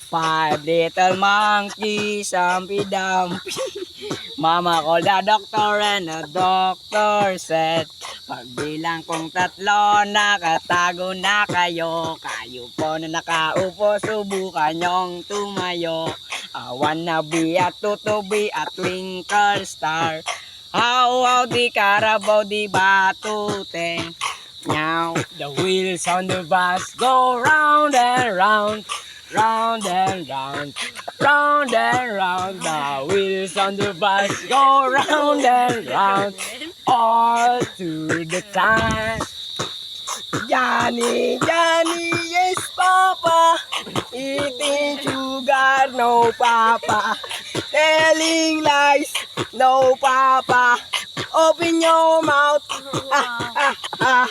Five little monkeys, Dumpy. Mama called the doctor and the doctor said, pagbilang kong tatlo, nakatago na kayo. Kayo po na nakaupo, subukan nyong tumayo. I wanna be a tutubi, a twinkle star. How di Carabao, di batuteng. Now the wheels on the bus go round and round, round and round, round and round. The wheels on the bus go round and round, all to the time. Johnny, Johnny, yes, Papa. Eating sugar, no, Papa. Telling lies, no, Papa. Open your mouth. Ah, ah, ah.